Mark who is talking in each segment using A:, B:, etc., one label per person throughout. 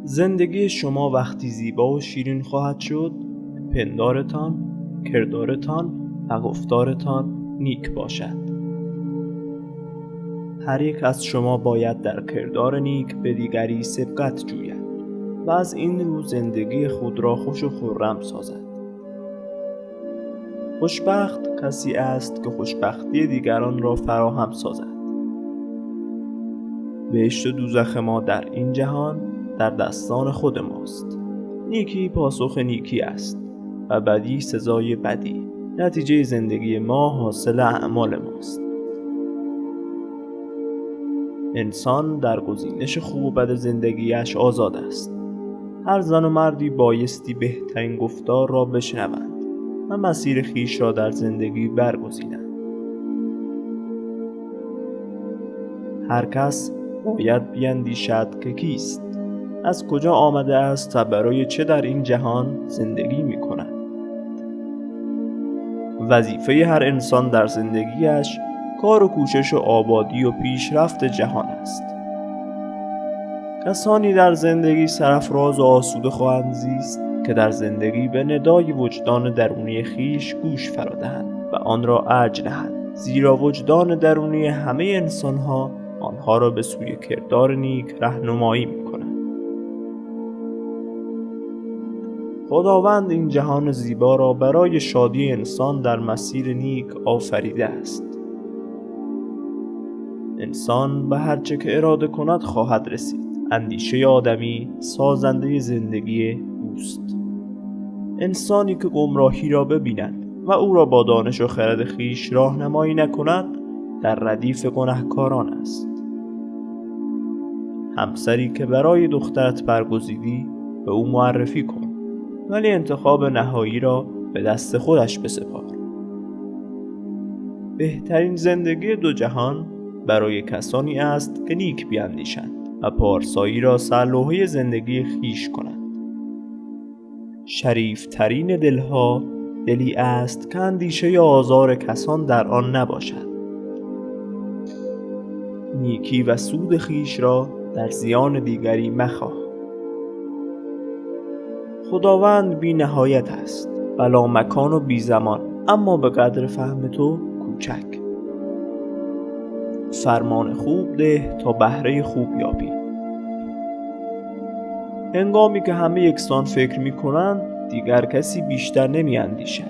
A: زندگی شما وقتی زیبا و شیرین خواهد شد، پندارتان، کردارتان و گفتارتان نیک باشد. هر یک از شما باید در کردار نیک به دیگری سبقت جوید و از این رو زندگی خود را خوش و خرم سازد. خوشبخت کسی است که خوشبختی دیگران را فراهم سازد. بهشت و دوزخ ما در این جهان در دستان خود ماست. نیکی پاسخ نیکی است و بدی سزای بدی. نتیجه زندگی ما حاصل اعمال ماست. انسان در گزینش خوب و بد زندگیش آزاد است. هر زن و مردی بایستی بهترین گفتار را بشنوند و مسیر خویش را در زندگی برگزینند. هر کس باید بیندیشد که کیست، از کجا آمده است و برای چه در این جهان زندگی می کند. وظیفه هر انسان در زندگیش کار و کوشش و آبادی و پیشرفت جهان است. کسانی در زندگی سرافراز و آسوده خواهند زیست که در زندگی به ندای وجدان درونی خیش گوش فرادهند و آن را ارج نهند، زیرا وجدان درونی همه انسان‌ها آنها را به سوی کردار نیک راهنمایی می‌کند. خداوند این جهان زیبا را برای شادی انسان در مسیر نیک آفریده است. انسان به هر چه که اراده کند خواهد رسید. اندیشه آدمی سازنده زندگی اوست. انسانی که گمراهی را ببیند و او را با دانش و خرد خویش راهنمایی نکند در ردیف گناهکاران است. همسری که برای دخترت برگزیدی به او معرفی کن، ولی انتخاب نهایی را به دست خودش بسپار. بهترین زندگی دو جهان برای کسانی است که نیک بیندیشند و پارسایی را سرلوحه زندگی خویش کنند. شریف ترین دلها دلی است که اندیشه یا آزار کسان در آن نباشد. نیکی و سود خویش را در زیان دیگری مخواه. خداوند بی نهایت است، بلا مکان و بی زمان، اما به قدر فهم تو کوچک. فرمان خوب ده تا بهره خوب یابی. هنگامی که همه یکسان فکر می کنند دیگر کسی بیشتر نمی اندیشد.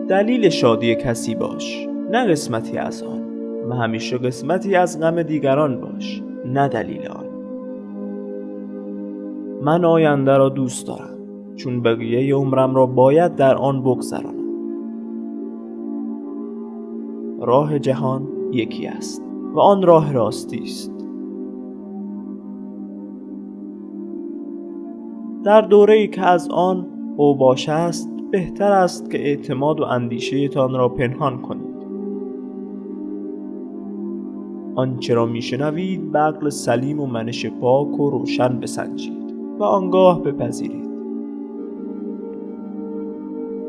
A: دلیل شادی کسی باش، نه قسمتی از آن، و همیشه قسمتی از غم دیگران باش، نه دلیل آن. من آینده را دوست دارم، چون بقیه عمرم را باید در آن بگذرانم. راه جهان یکی است و آن راه راستی است. در دوره‌ای که از آن اوباش است بهتر است که اعتماد و اندیشه تان را پنهان کنید. آنچه را میشنوید به عقل سلیم و منش پاک و روشن بسنجید و آنگاه بپذیرید.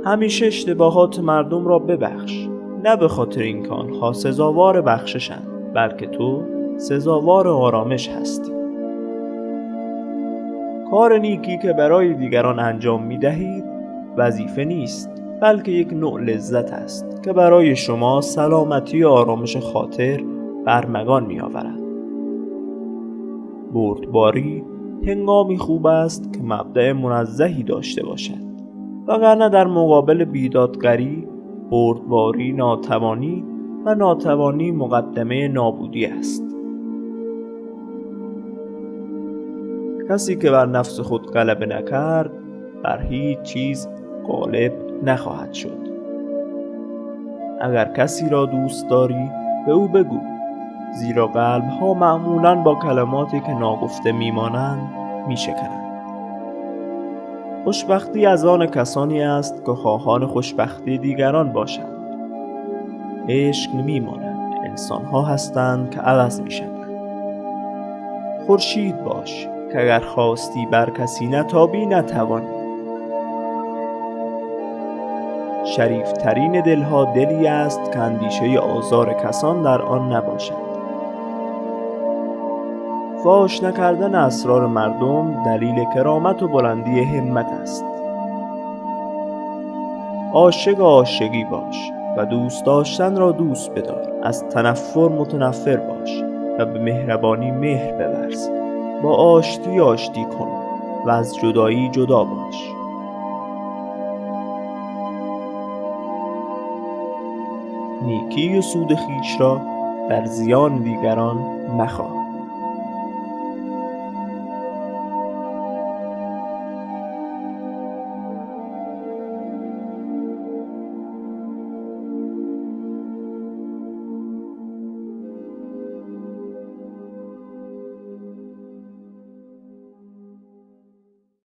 A: همیشه اشتباهات مردم را ببخش، نه به خاطر اینکه آنها سزاوار بخششند، بلکه تو سزاوار آرامش هستی. کار نیکی که برای دیگران انجام می‌دهید وظیفه نیست، بلکه یک نوع لذت است که برای شما سلامتی و آرامش خاطر برمغان می‌آورد. بردباری هنگامی خوب است که مبدأ منزهی داشته باشد، وگرنه در مقابل بیدادگری بردباری ناتوانی و ناتوانی مقدمه نابودی است. کسی که بر نفس خود غلبه نکرد بر هیچ چیز غالب نخواهد شد. اگر کسی را دوست داری به او بگو، زیرا قلب‌ها معمولاً با کلماتی که ناگفته میمانند میشکنند. خوشبختی از آن کسانی است که خواهان خوشبختی دیگران باشند. عشق نمیماند، انسان‌ها هستند که عوض میشوند. خورشید باش که اگر خواستی بر کسی نتابی نتوانی. شریف ترین دلها دلی است که اندیشه آزار کسان در آن نباشد. فاش نکردن اسرار مردم دلیل کرامت و بلندی همت است. عاشق عاشقی باش و دوست داشتن را دوست بدار. از تنفر متنفر باش و به مهربانی مهر بورز. با آشتی آشتی کن و از جدایی جدا باش. نیکی و سود خویش را در زیان دیگران مخواه.